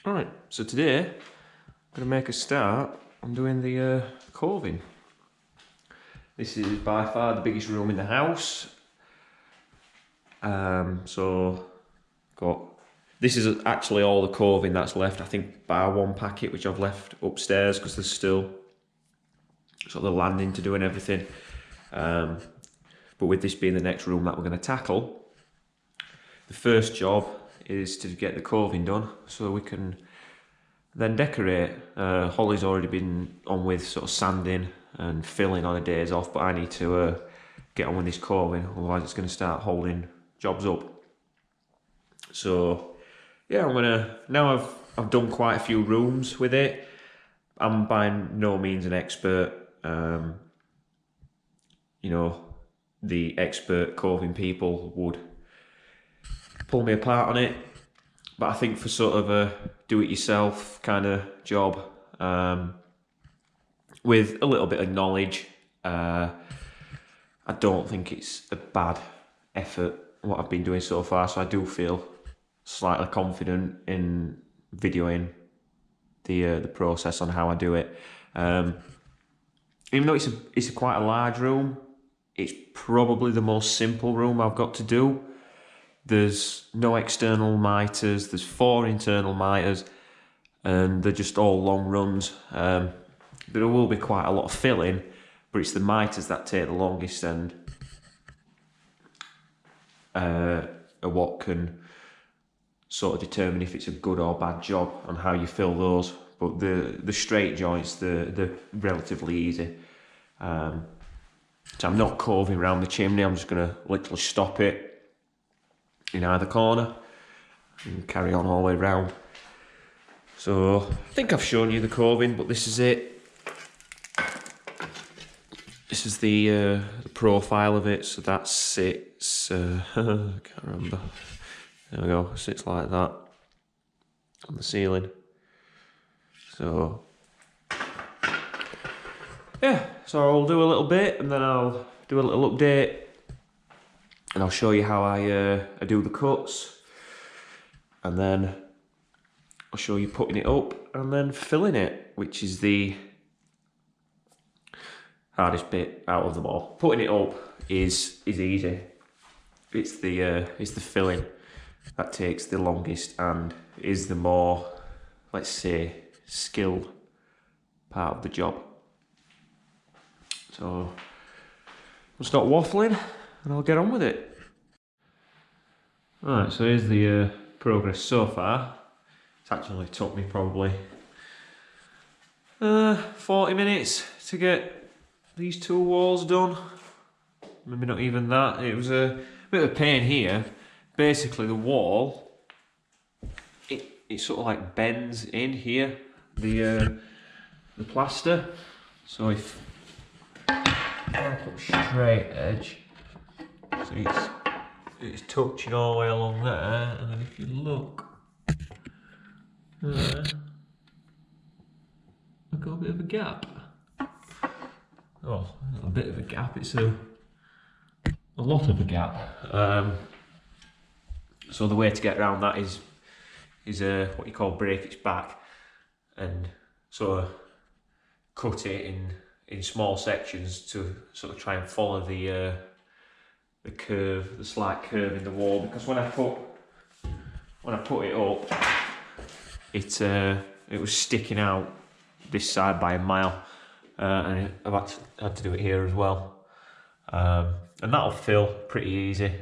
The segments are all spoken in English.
Right, so today I'm going to make a start on doing the coving. This is by far the biggest room in the house. This is actually all the coving that's left. I think bar one packet which I've left upstairs because there's still sort of the landing to do and everything. But with this being the next room that we're going to tackle, the first job is to get the coving done so we can then decorate. Holly's already been on with sort of sanding and filling on her days off, but I need to get on with this coving, otherwise it's going to start holding jobs up. So yeah, now I've done quite a few rooms with it. I'm by no means an expert. You know, the expert coving people would pull me apart on it, but I think for sort of a do-it-yourself kind of job, with a little bit of knowledge, I don't think it's a bad effort what I've been doing so far, so I do feel slightly confident in videoing the process on how I do it. Even though it's quite a large room, it's probably the most simple room I've got to do. There's no external miters, there's 4 internal miters, and they're just all long runs. There will be quite a lot of filling, but it's the miters that take the longest and are what can sort of determine if it's a good or bad job on how you fill those. But the straight joints, they're relatively easy. So I'm not coving around the chimney, I'm just going to literally stop it in either corner and carry on all the way around. So I think I've shown you the coving, but this is it. This is the profile of it. So that sits, I can't remember. There we go, sits like that on the ceiling. So yeah, so I'll do a little bit and then I'll do a little update. And I'll show you how I do the cuts, and then I'll show you putting it up and then filling it, which is the hardest bit out of them all. Putting it up is easy. It's the filling that takes the longest and is the more, let's say, skilled part of the job. So I'll stop waffling and I'll get on with it. Right, so here's the progress so far. It's actually took me probably 40 minutes to get these 2 walls done. Maybe not even that. It was a bit of a pain here. Basically the wall, it sort of like bends in here, the plaster. So if I put straight edge, so it's touching all the way along there, and then if you look there, I've got a bit of a gap. Oh, a bit of a gap, it's a lot of a gap. So the way to get around that is what you call breakage back, and sort of cut it in small sections to sort of try and follow the curve, the slight curve in the wall, because when I put it up, it was sticking out this side by a mile, and I've had to do it here as well, and that'll fill pretty easy.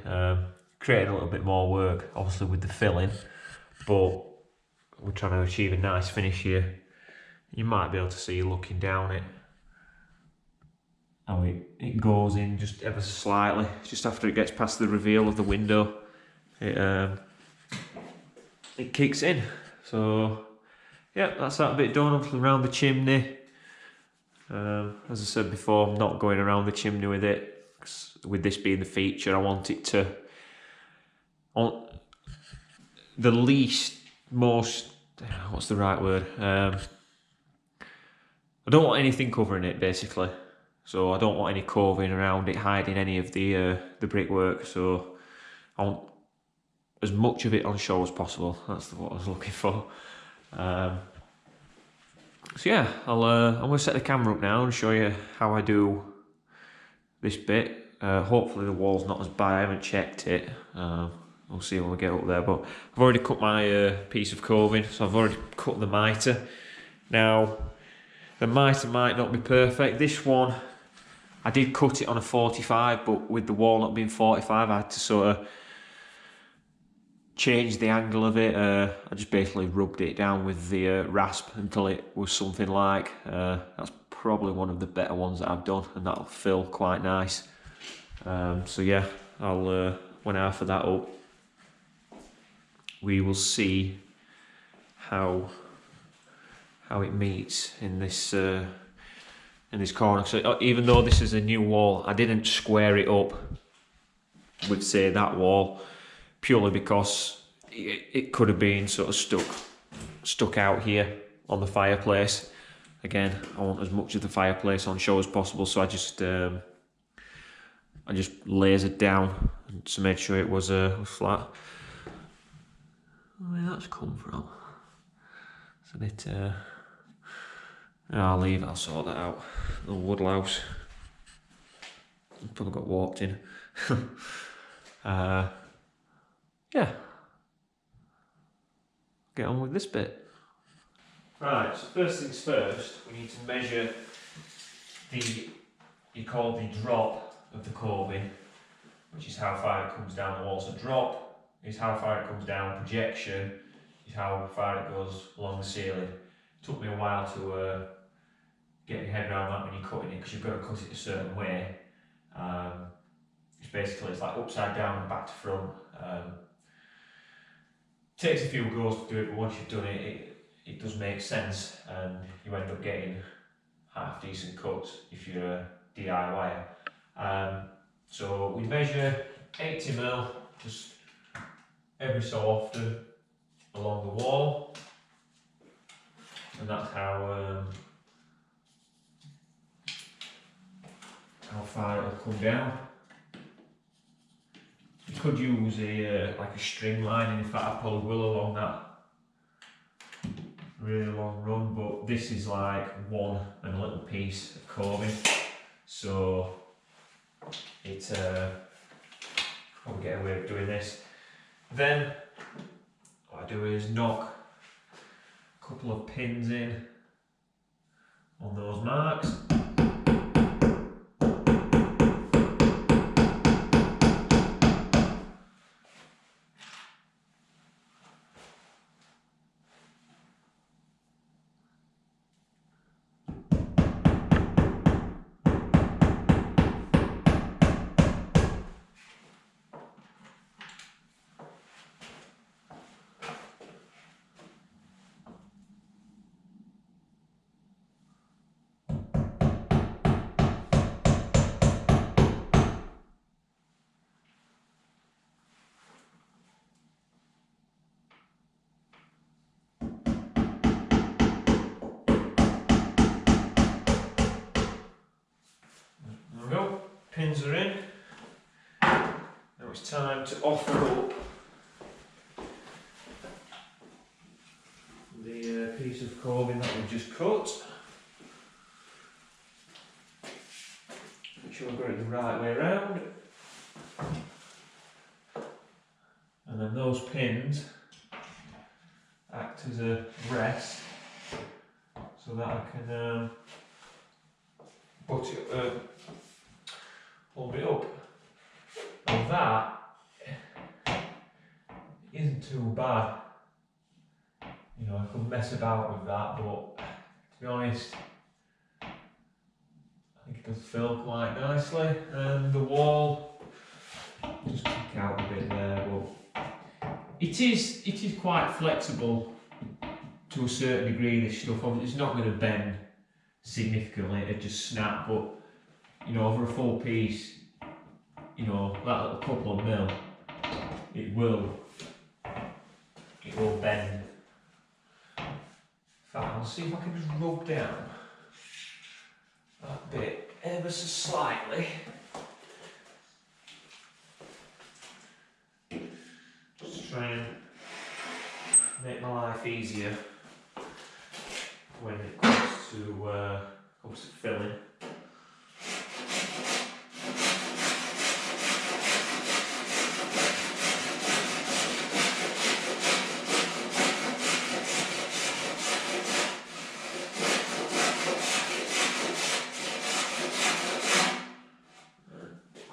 Creating a little bit more work obviously with the filling, but we're trying to achieve a nice finish here. You might be able to see looking down it how it goes in just ever so slightly, just after it gets past the reveal of the window, it kicks in. So yeah, that's that bit done. Around the chimney, as I said before, I'm not going around the chimney with it, 'cause with this being the feature, I want it to, on the most, what's the right word, I don't want anything covering it basically. So I don't want any coving around it, hiding any of the brickwork. So I want as much of it on show as possible. That's what I was looking for. So yeah, I'm going to set the camera up now and show you how I do this bit. Hopefully the wall's not as bad. I haven't checked it. We'll see when we get up there. But I've already cut my piece of coving, so I've already cut the mitre. Now, the mitre might not be perfect. This one, I did cut it on a 45, but with the wall not being 45, I had to sort of change the angle of it. I just basically rubbed it down with the rasp until it was something like. That's probably one of the better ones that I've done, and that'll fill quite nice. So yeah, I'll when I offer that up, we will see how it meets in this corner. So even though this is a new wall, I didn't square it up with, say, that wall, purely because it could have been sort of stuck out here on the fireplace. Again, I want as much of the fireplace on show as possible, so I just lasered down to make sure it was flat. Where that's come from? It's a bit. I'll leave it. I'll sort that out. The wood louse. Probably got warped in. Yeah. Get on with this bit. Right. So first things first, we need to measure you call the drop of the coving, which is how far it comes down the wall. So drop is how far it comes down. Projection is how far it goes along the ceiling. It took me a while to get your head around that when you're cutting it, because you've got to cut it a certain way. It's like upside down and back to front. Takes a few goes to do it, but once you've done it, it does make sense, and you end up getting half decent cuts if you're a DIYer. So we measure 80mm just every so often along the wall, and that's how far it'll come down. You could use like a string line, and in fact I probably will along that really long run, but this is like one and a little piece of coving, so it's probably get away with doing this. Then what I do is knock a couple of pins in on those marks. Pins are in. Now it's time to offer up the piece of coving that we've just cut. Make sure I've got it the right way around. And then those pins act as a rest so that I can hold it up. And that isn't too bad. You know, I could mess about with that, but to be honest, I think it does fill quite nicely. And the wall just kick out a bit there, but it is quite flexible to a certain degree. This stuff, it's not going to bend significantly; it just snap. But you know, over a full piece, you know, that little couple of mil, it will bend. In fact, I'll see if I can just rub down that bit ever so slightly. Just to try and make my life easier. when it comes to filling.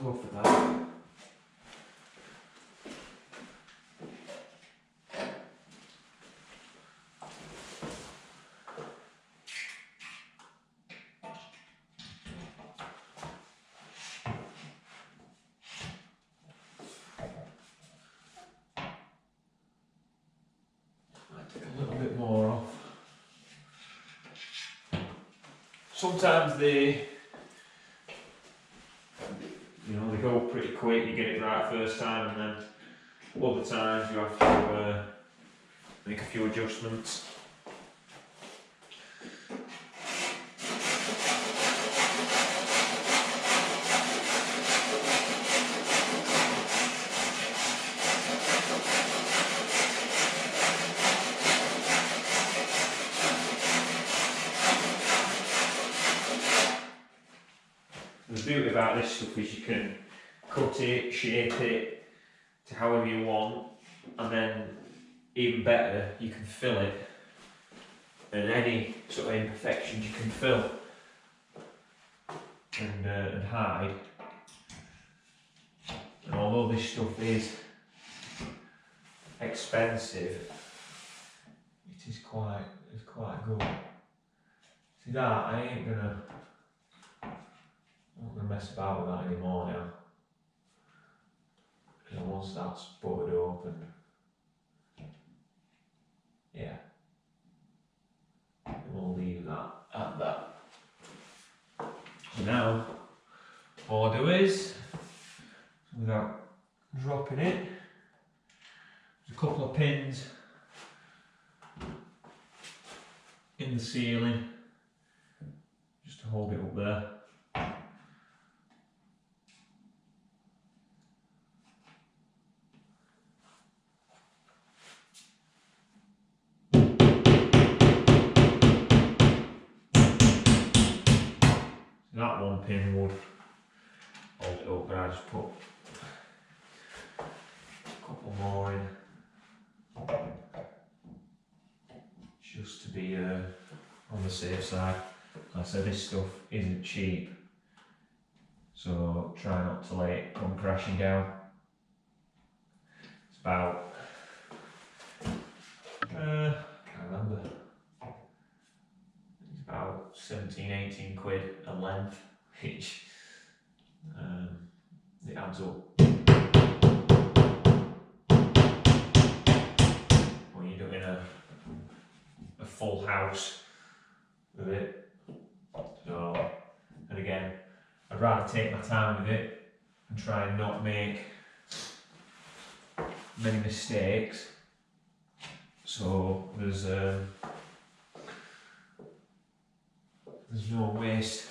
Go for that. Take a little bit more off. Sometimes they go pretty quick, you get it right first time, and then other times you have to make a few adjustments. The beauty about this stuff is you can cut it, shape it to however you want, and then even better, you can fill it, and any sort of imperfections you can fill and hide. And although this stuff is expensive, it is quite good. See that? I'm not gonna mess about with that anymore now. Because once that's buttered open, yeah, we'll leave that at that. So now, all I do is, without dropping it, there's a couple of pins in the ceiling, just to hold it up there. That one pin would hold it up, but I just put a couple more in, just to be on the safe side. Like I said, this stuff isn't cheap, so try not to let it come crashing down. It's about, I can't remember. It's about 17-18 quid a length each. It adds up. When you're doing a full house with it. So, and again, I'd rather take my time with it and try and not make many mistakes. So there's no waste.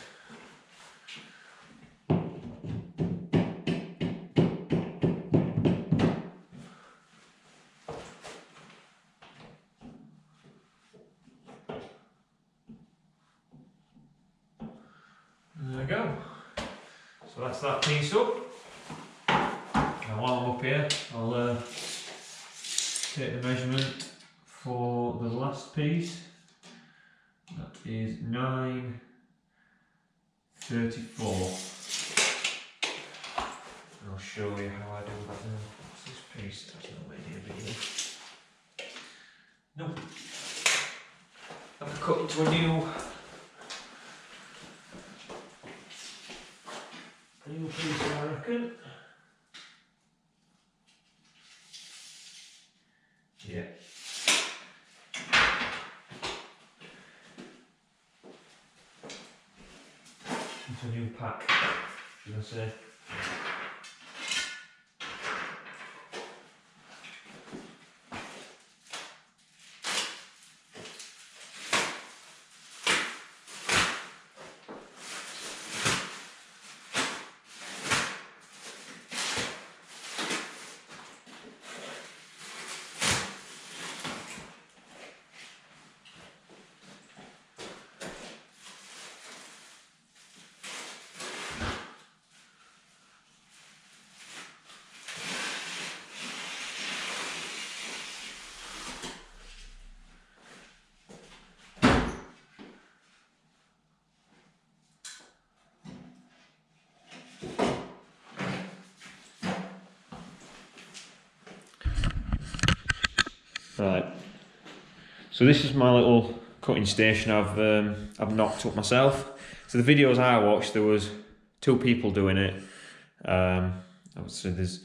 There we go. So that's that piece up. Now while I'm up here, I'll take the measurement for the last piece. That is 934. I'll show you how I do that now. What's this piece? That's nowhere near big enough. Nope. I have to cut into a new piece, I reckon. Yeah. Into a new pack, should I say. Right. So this is my little cutting station I've knocked up myself. So the videos I watched, there was 2 people doing it. Obviously there's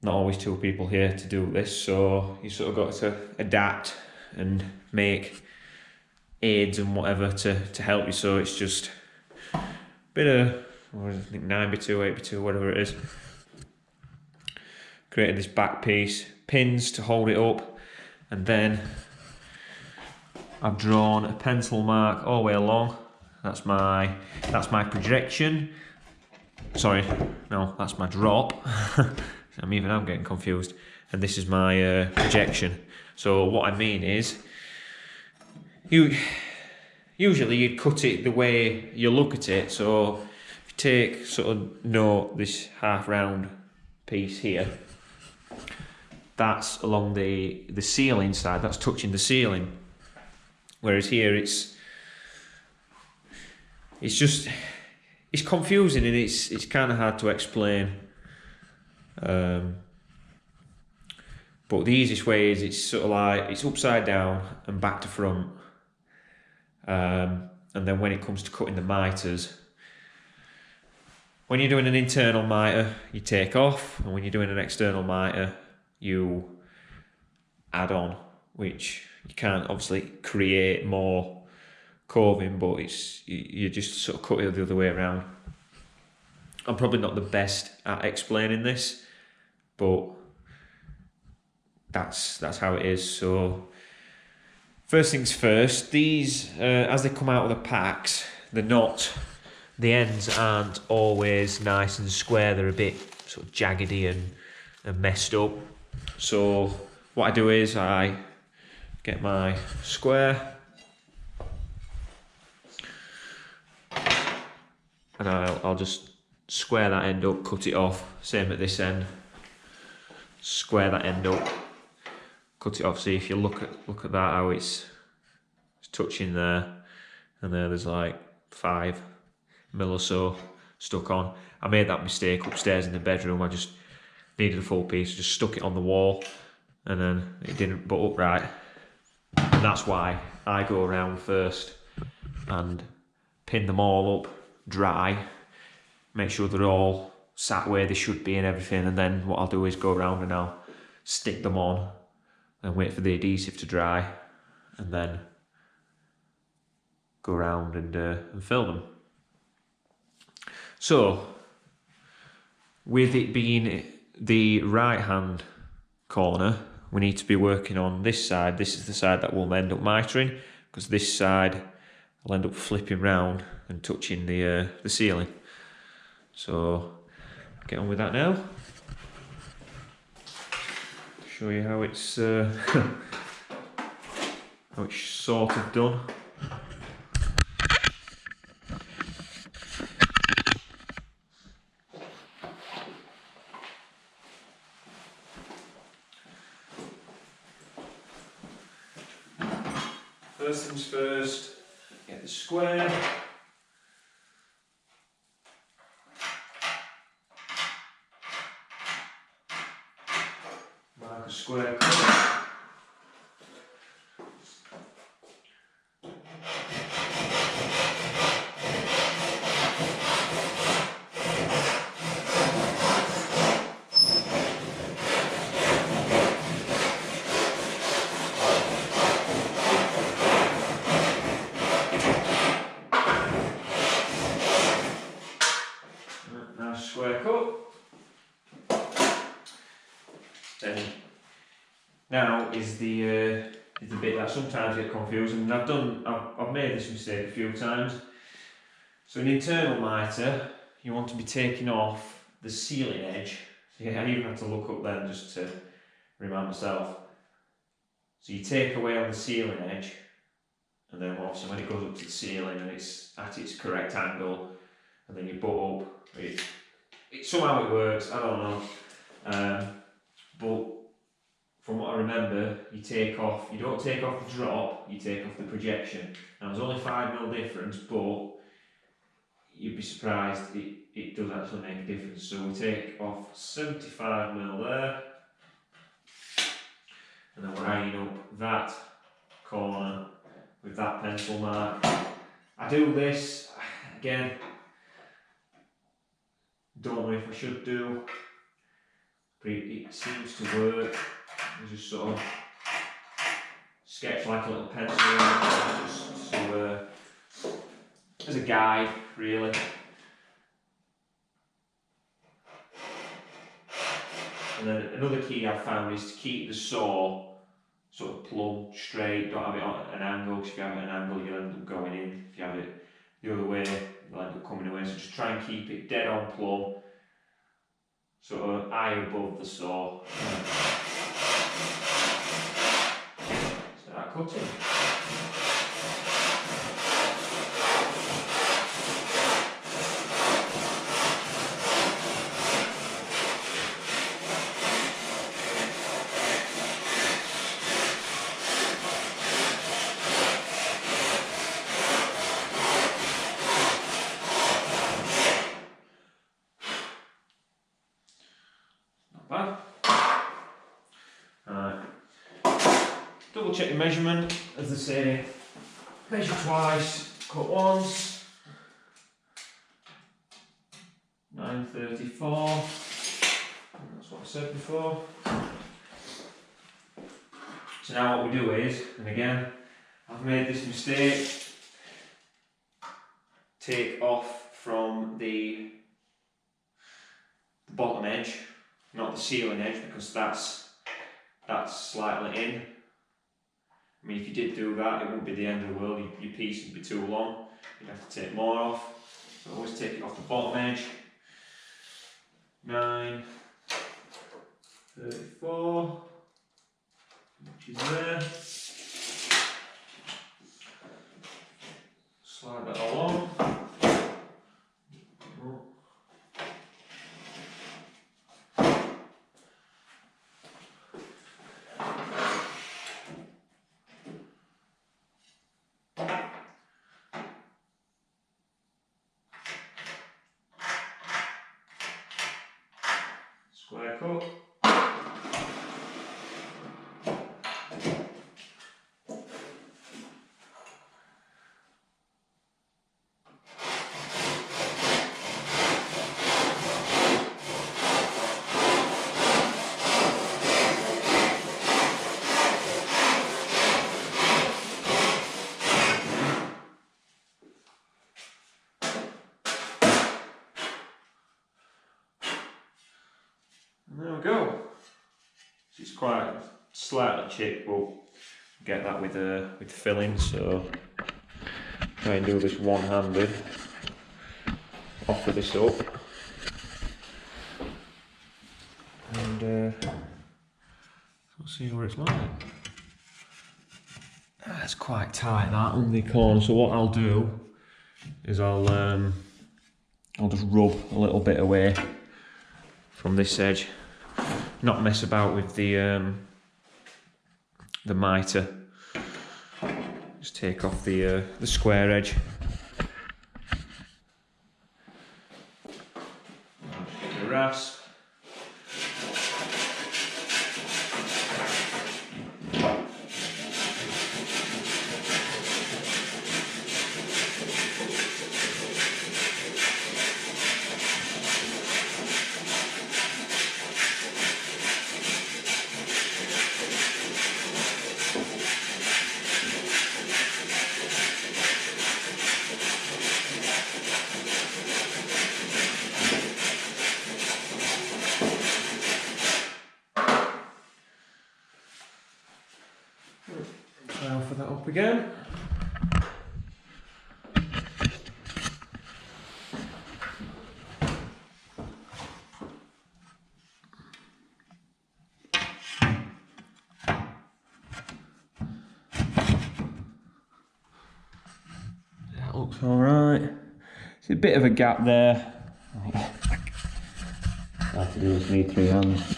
not always 2 people here to do this, so you sort of got to adapt and make aids and whatever to help you. So it's just a bit of, what is it, I think 9x2, 8x2, whatever it is. Created this back piece, pins to hold it up, and then I've drawn a pencil mark all the way along. That's my projection. Sorry, no, that's my drop. I'm getting confused. And this is my projection. So what I mean is, usually you'd cut it the way you look at it. So if you take this half round piece here, that's along the ceiling side. That's touching the ceiling. Whereas here it's confusing and it's kind of hard to explain. But the easiest way is it's sort of like it's upside down and back to front. And then when it comes to cutting the miters, when you're doing an internal miter, you take off, and when you're doing an external miter, you add on, which you can't obviously create more coving, but you just sort of cut it the other way around. I'm probably not the best at explaining this, but that's how it is. So first things first, these as they come out of the packs, the ends aren't always nice and square. They're a bit sort of jaggedy and messed up. So what I do is I get my square and I'll just square that end up, cut it off. Same at this end. Square that end up, cut it off. See, if you look at that, how it's touching there, and there's like 5 mil or so stuck on. I made that mistake upstairs in the bedroom. I just needed a full piece, just stuck it on the wall, and then it didn't butt up right. And that's why I go around first and pin them all up dry, make sure they're all sat where they should be and everything, and then what I'll do is go around and I'll stick them on and wait for the adhesive to dry, and then go around and fill them. So with it being the right hand corner, we need to be working on this side. This is the side that we'll end up mitering, because this side will end up flipping round and touching the ceiling. So get on with that now. Show you how it's how it's sort of done. First things first, get the square. Mark a square cut. Square cut. Then now is the bit that sometimes get confusing, and I've made this mistake a few times. So an internal miter, you want to be taking off the ceiling edge. So I even have to look up then just to remind myself. So you take away on the ceiling edge, and then obviously when it goes up to the ceiling and it's at its correct angle, and then you butt up. Somehow it works, I don't know. But from what I remember, you don't take off the drop, you take off the projection. Now there's only 5 mil difference, but you'd be surprised it does actually make a difference. So we take off 75 mil there, and then we're eyeing up that corner with that pencil mark. I do this, again, don't know if I should do, but it seems to work. I just sort of sketch like a little pencil just to, as a guide, really. And then another key I've found is to keep the saw sort of plumb, straight, don't have it on an angle, because if you have it at an angle you'll end up going in. If you have it the other way, you'll end up coming away. So just try and keep it dead on plumb, sort of eye above the saw. Start cutting. Double check your measurement, as they say, measure twice, cut once. 934, that's what I said before. So now what we do is, and again, I've made this mistake, take off from the bottom edge, not the ceiling edge, because that's slightly in. I mean, if you did do that, it wouldn't be the end of the world. Your piece would be too long. You'd have to take more off. So always take it off the bottom edge. 934, which is there. Slide that along. Square cut. There we go. It's quite slightly chipped, but get that with filling. So try and do this one-handed. Offer this up, and let's see what it's like. That's quite tight, that on the corner. So what I'll do is I'll just rub a little bit away from this edge. Not mess about with the mitre. Just take off the square edge. The rasp. I'll put that up again. That looks alright. There's a bit of a gap there. I have to do this with 3 hands.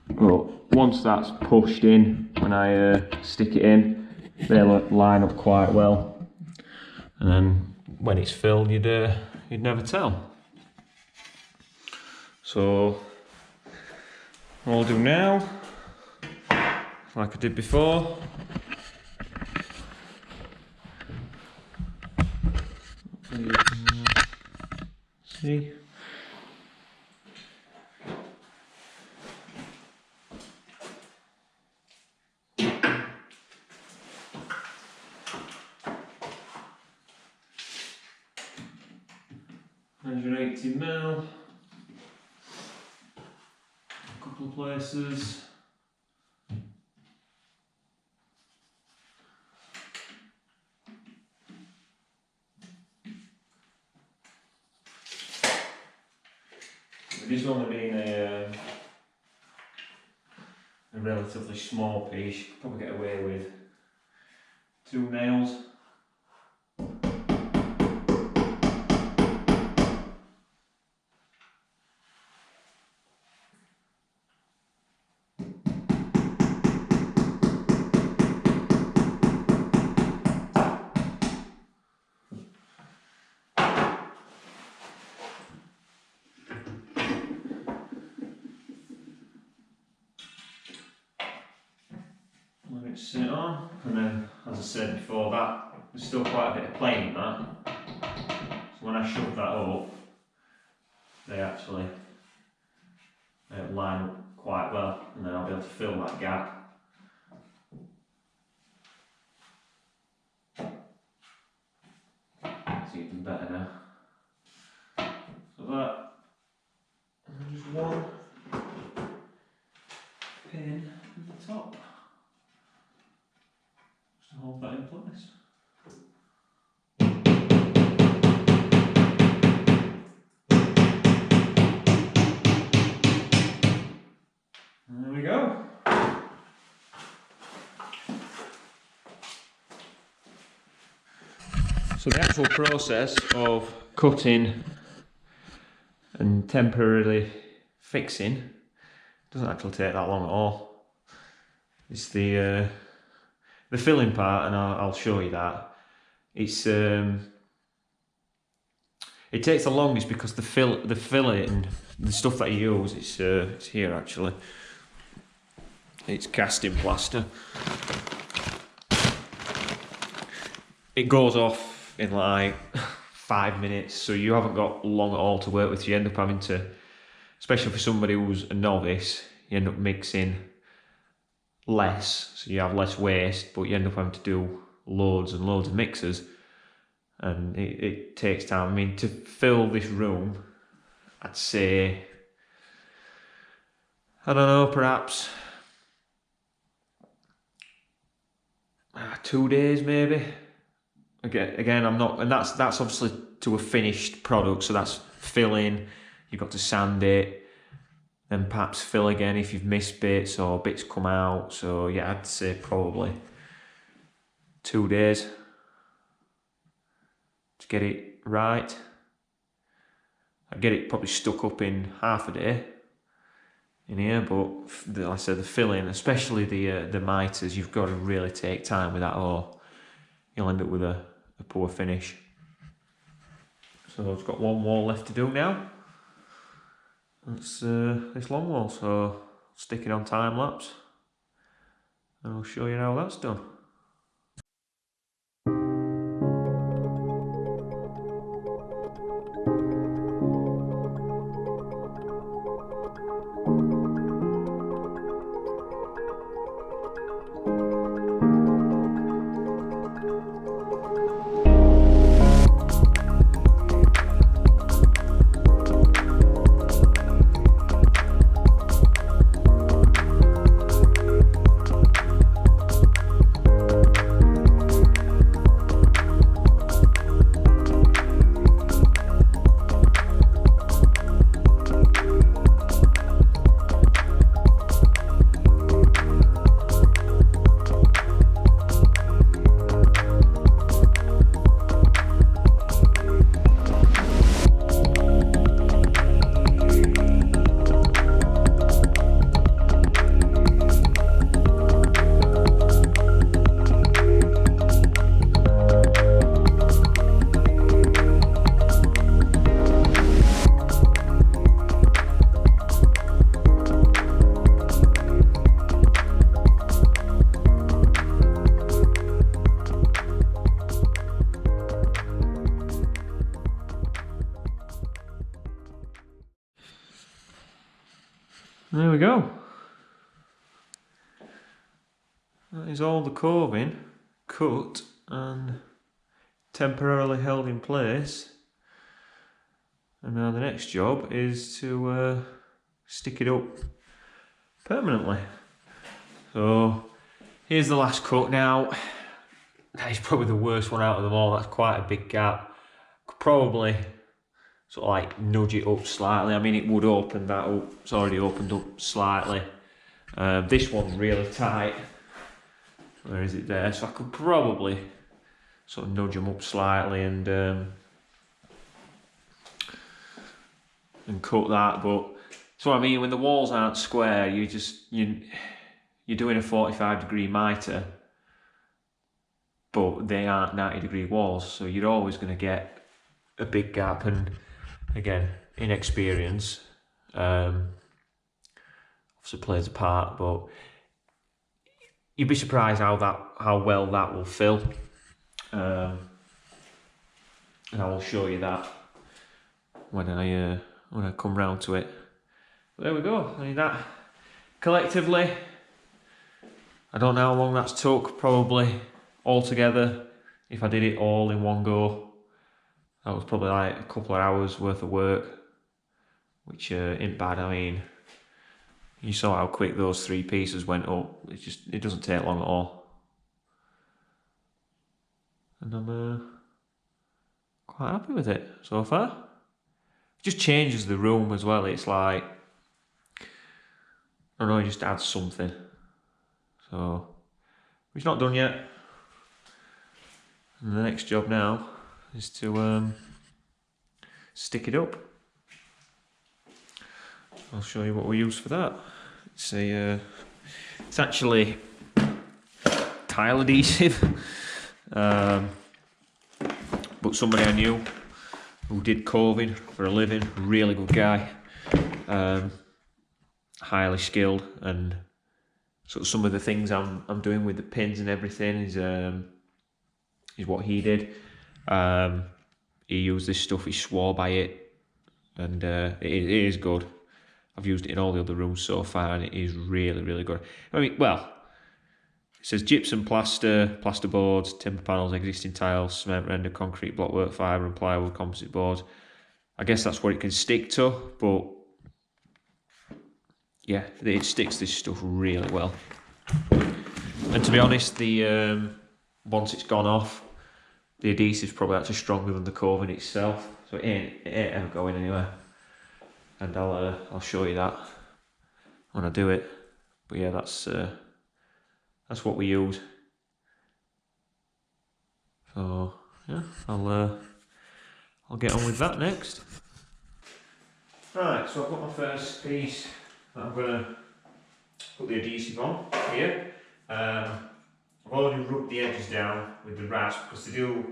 But once that's pushed in, when I stick it in, they'll line up quite well. And then when it's filled, you'd never tell. So what I'll do now like I did before. See? £180mm. A couple of places. It is only being a relatively small piece. You could probably get away with 2 nails. Let it sit on, and then, as I said before, that there's still quite a bit of play in that. So when I shove that up, they actually line up quite well, and then I'll be able to fill that gap. It's even better now. So that, and just one pin in the top. To hold that in place. And there we go. So the actual process of cutting and temporarily fixing doesn't actually take that long at all. It's the filling part, and I'll show you that. It's it takes the longest because the fillet and the stuff that you use, it's here actually. It's casting plaster. It goes off in like 5 minutes, so you haven't got long at all to work with. You end up having to, especially for somebody who's a novice, you end up mixing less, so you have less waste, but you end up having to do loads and loads of mixers, and it takes time. I mean, to fill this room, I'd say, I don't know, perhaps 2 days maybe. Again, I'm not, and that's obviously to a finished product, so that's filling. You've got to sand it, then perhaps fill again if you've missed bits or bits come out. So yeah, I'd say probably 2 days to get it right. I'd get it probably stuck up in half a day in here, but like I said, the filling, especially the miters, you've got to really take time with that, or you'll end up with a poor finish. So I've got one wall left to do now. That's this long wall, so I'll stick it on time lapse and I'll show you how that's done. There we go. That is all the coving cut and temporarily held in place. And now the next job is to stick it up permanently. So here's the last cut now. That is probably the worst one out of them all. That's quite a big gap. Could probably sort of like nudge it up slightly. I mean, it would open that up. It's already opened up slightly. This one's really tight. Where is it there? So I could probably sort of nudge them up slightly and cut that. But that's what I mean. When the walls aren't square, you're doing a 45-degree mitre, but they aren't 90-degree walls, so you're always going to get a big gap. And again, inexperience obviously plays a part, but you'd be surprised how well that will fill. And I will show you that when I come round to it. But there we go. I mean, that collectively, I don't know how long that's took. Probably altogether, if I did it all in one go, that was probably like a couple of hours worth of work, which ain't bad. I mean, you saw how quick those 3 pieces went up. It doesn't take long at all. And I'm quite happy with it so far. It just changes the room as well. It's like, I don't know, it just adds something. So, it's not done yet. And the next job now is to stick it up. I'll show you what we use for that. It's actually tile adhesive, but somebody I knew who did coving for a living, really good guy, highly skilled, and sort of some of the things I'm doing with the pins and everything is what he did. He used this stuff, he swore by it, and it is good. I've used it in all the other rooms so far, and it is really, really good. I mean, well, it says gypsum, plaster boards, timber panels, existing tiles, cement render, concrete, blockwork, fibre and plywood, composite boards. I guess that's what it can stick to, but yeah, it sticks this stuff really well. And to be honest, the once it's gone off, the adhesive's probably actually stronger than the coving itself, so it ain't ever going anywhere. And I'll show you that when I do it. But yeah, that's what we use. So yeah, I'll get on with that next. Right, so I've got my first piece that I'm gonna put the adhesive on here. I've already rubbed the edges down with the rasp because they do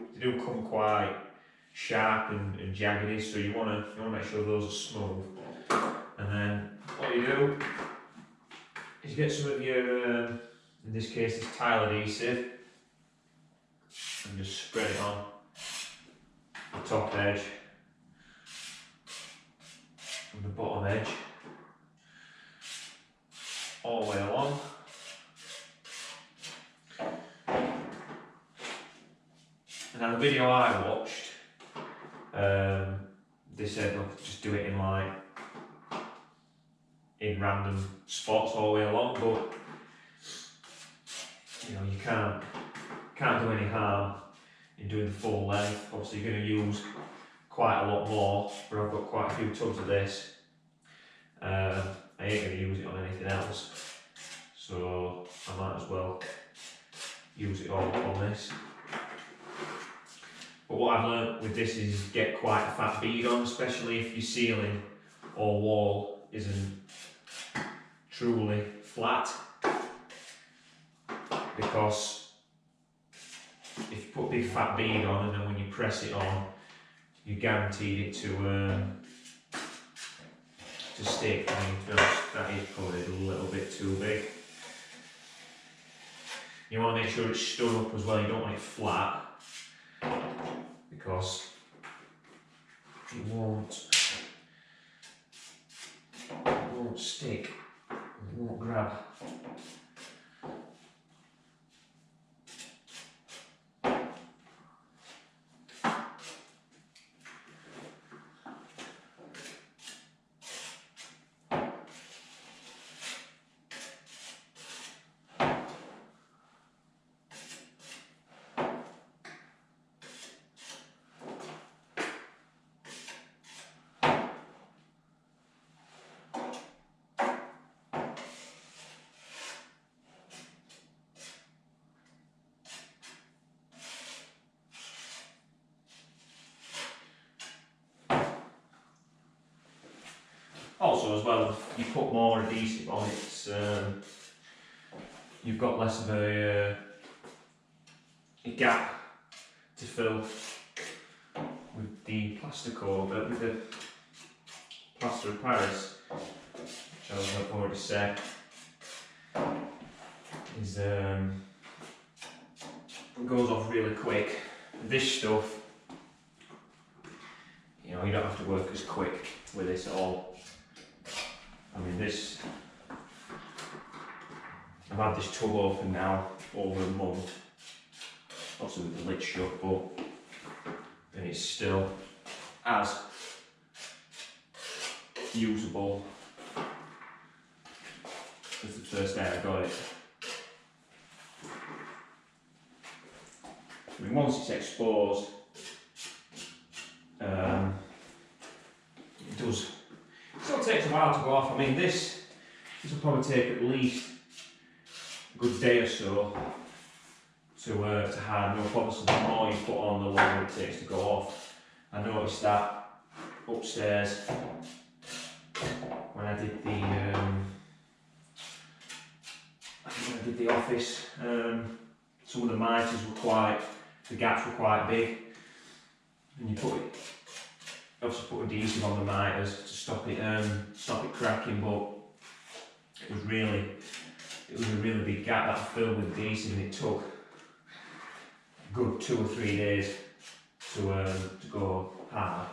come quite sharp and jaggedy, so you wanna make sure those are smooth. And then what you do is get some of your, in this case, this tile adhesive, and just spread it on the top edge and the bottom edge, all the way along. And now the video I watched, they said, look, just do it in random spots all the way along, but you know, you can't do any harm in doing the full length. Obviously you're going to use quite a lot more, but I've got quite a few tubs of this. I ain't going to use it on anything else, so I might as well use it all on this. But what I've learnt with this is get quite a fat bead on, especially if your ceiling or wall isn't truly flat, because if you put a big fat bead on and then when you press it on, you're guaranteed it to stick. I mean, to be honest, that is probably a little bit too big. You want to make sure it's stood up as well. You don't want it flat, because it won't stick. won't grab. Also, as well, if you put more adhesive on it, you've got less of a gap to fill with the plaster cover, with the plaster of Paris, which I've already said is it goes off really quick. This stuff, you know, you don't have to work as quick with this at all. I mean, this, I've had this tub open now over a month, obviously with the lid shut, but and it's still as usable as the first day I got it. I mean, once it's exposed, it still takes a while to go off. I mean, this will probably take at least a good day or so to harden up. Obviously, the more you put on, the longer it takes to go off. I noticed that upstairs when I did the office. Some of the miters the gaps were quite big, and you obviously put adhesive on the miters to stop it cracking, but it was a really big gap that I filled with adhesive, and it took a good 2 or 3 days to go hard.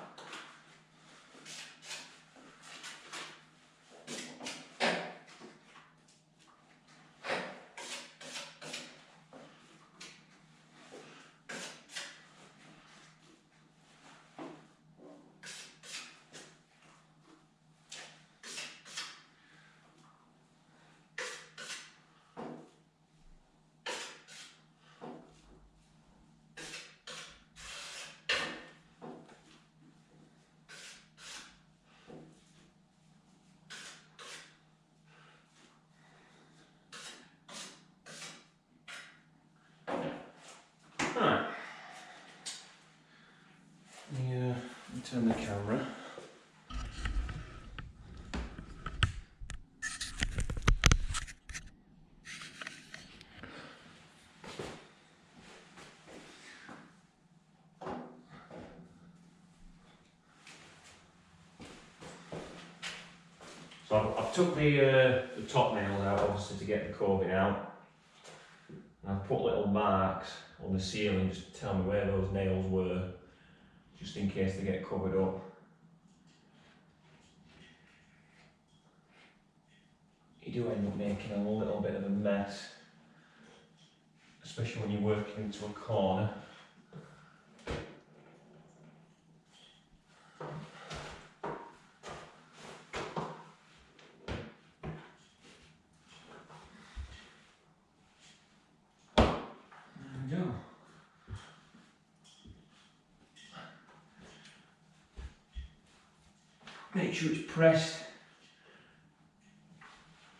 Right. Let me turn the camera. So I've took the top nails out, obviously, to get the coving out. And I've put little marks on the ceiling just to tell me where those nails were, just in case they get covered up. You do end up making a little bit of a mess, especially when you're working into a corner. There we go. Make sure it's pressed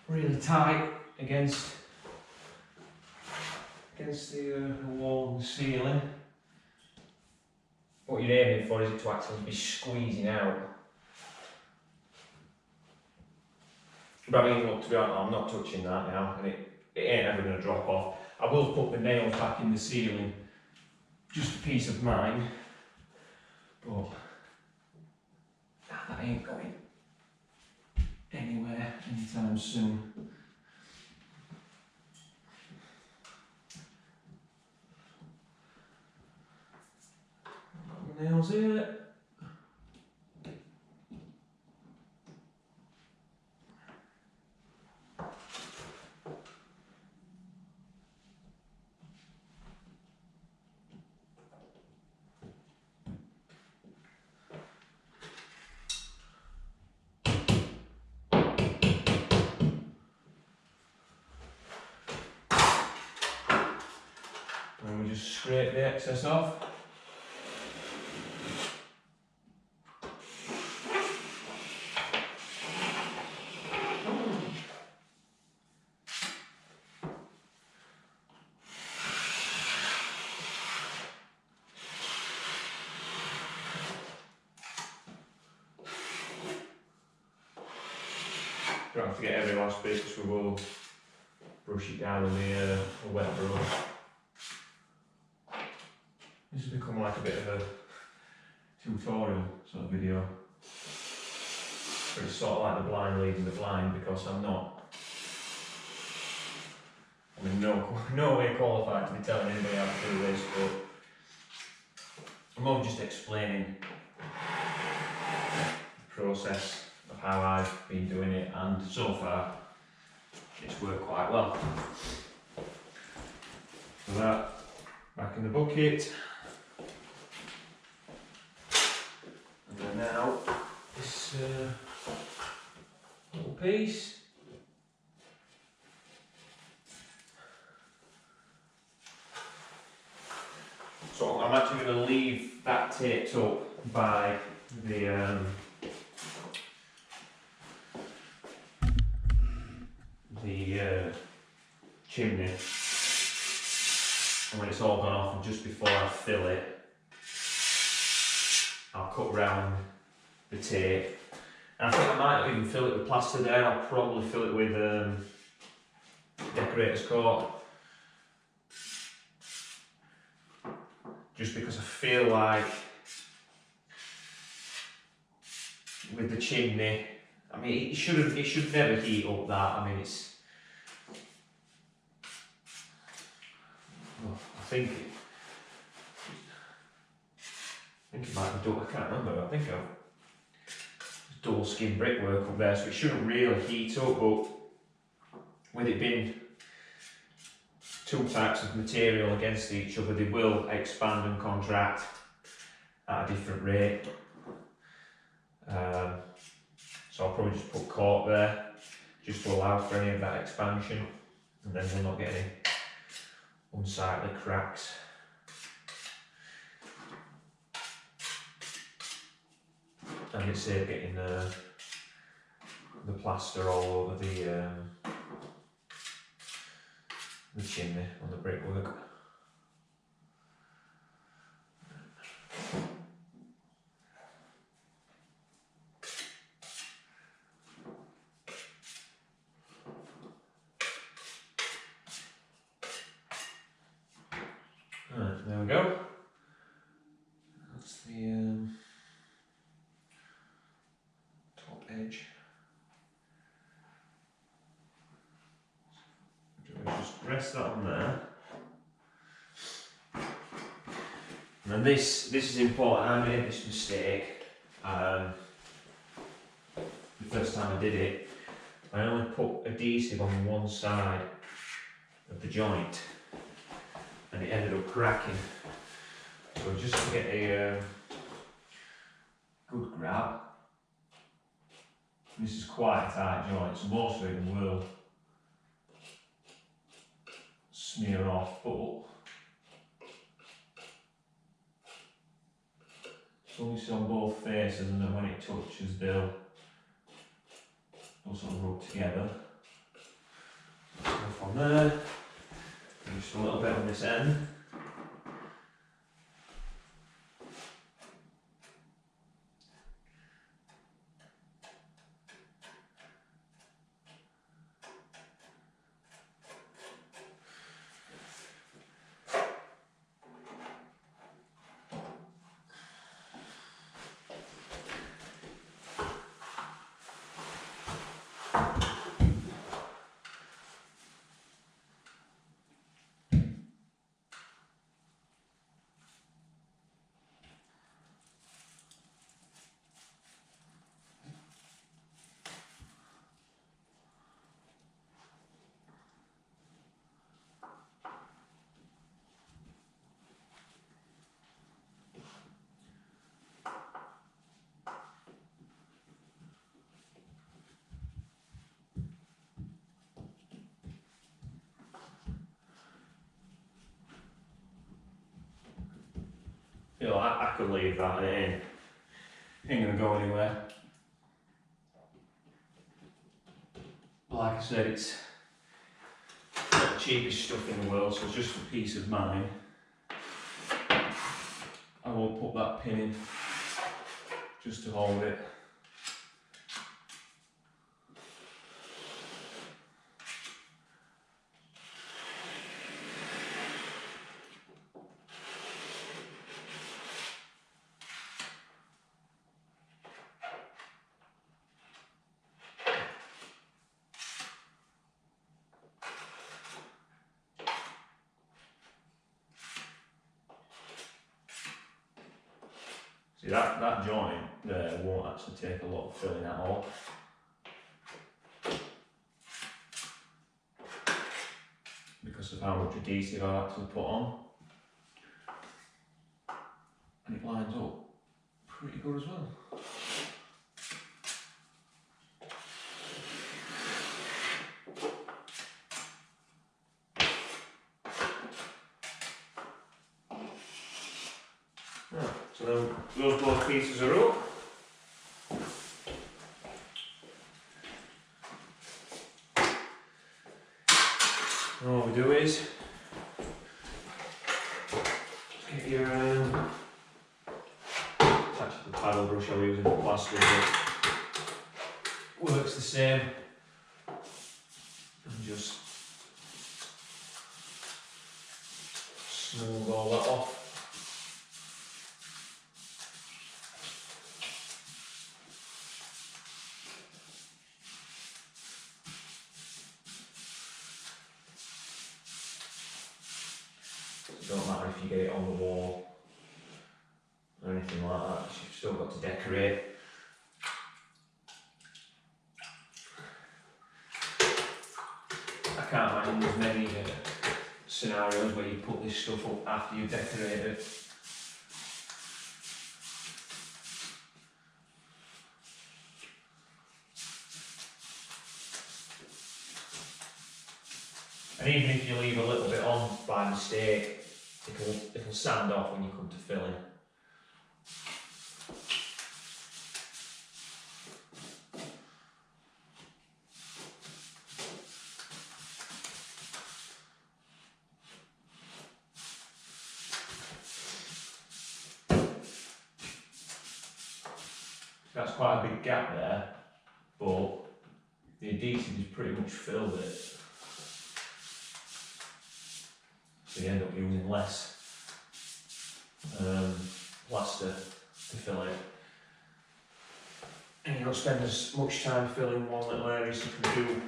really tight against the wall and the ceiling. What you're aiming for is it to actually be squeezing out. But I mean, look, to be honest, I'm not touching that now, and it ain't ever going to drop off. I will put the nails back in the ceiling, just for peace of mind, but that ain't going anywhere anytime soon. Nails here. just scrape the excess off. Don't have to get every last bit because we will brush it down with a wet brush. This has become like a bit of a tutorial sort of video. But it's sort of like the blind leading the blind because I'm no way qualified to be telling anybody how to do this, but I'm more just explaining the process of how I've been doing it, and so far it's worked quite well. So that back in the bucket, and then now this little piece. So I'm actually going to leave that taped up by the chimney, and when it's all gone off and just before I fill it, I'll cut round the tape. And I think I might not even fill it with plaster there. I'll probably fill it with decorator's coat, just because I feel like with the chimney, I mean, it should never heat up that. I mean, I think it might be double, I can't remember, I think it's double skin brickwork up there, so it shouldn't really heat up, but with it being two types of material against each other, they will expand and contract at a different rate. So I'll probably just put cork there, just to allow for any of that expansion, and then we'll not get any unsightly cracks. And it's getting the plaster all over the chimney on the brickwork. Right, there we go. That's the top edge. Just rest that on there. And then this is important. I made this mistake the first time I did it. I only put adhesive on one side of the joint, and it ended up cracking. So just to get a good grab, this is quite a tight joint, so most of it will smear off, but it's only on both faces, and then when it touches they'll sort of rub together. Off on there, and just a little bit on this end. You know, I could leave that, it ain't gonna go anywhere. But like I said, it's not the cheapest stuff in the world, so just for peace of mind, I will put that pin in just to hold it. See, that joint there won't actually take a lot of filling at all. Because of how much adhesive I actually put on. And it lines up pretty good as well. Right, so then those both pieces are up. And all we do is get your it's actually the paddle brush I'm using for plaster, but works the same. And just smooth all that off. It don't matter if you get it on the wall or anything like that, you've still got to decorate. I can't imagine there's many scenarios where you put this stuff up after you've decorated. And even if you leave a little bit on by mistake, it'll sand off when you come to filling. That's quite a big gap there, but the adhesive has pretty much filled it. So you end up using less plaster to fill it. And you don't spend as much time filling one little area as you can do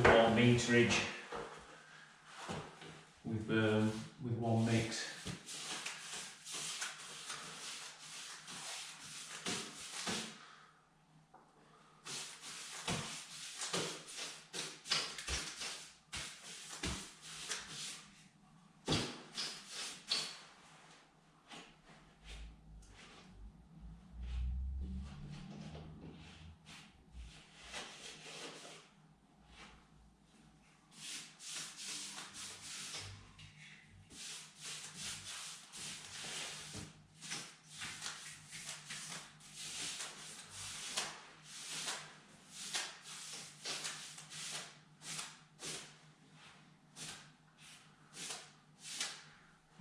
more meterage with one mix.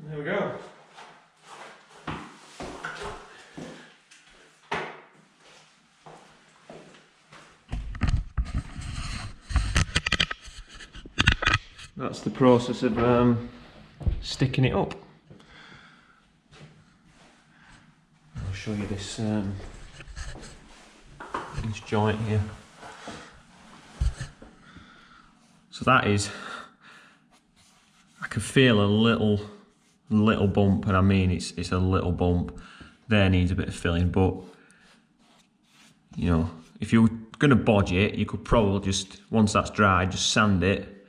There we go. That's the process of sticking it up. I'll show you this this joint here. So that is, I can feel a little bump, and I mean it's a little bump. There needs a bit of filling, but you know, if you're gonna bodge it, you could probably just, once that's dry, just sand it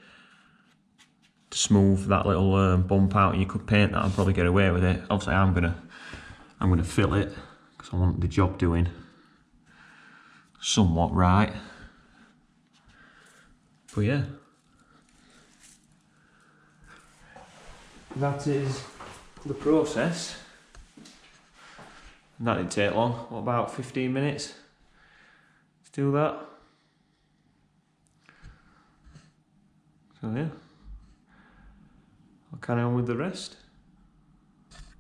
to smooth that little bump out. You could paint that and probably get away with it. Obviously I'm gonna fill it because I want the job doing somewhat right. But yeah, that is the process. And that didn't take long, what, about 15 minutes to do that. So yeah, I'll carry on with the rest.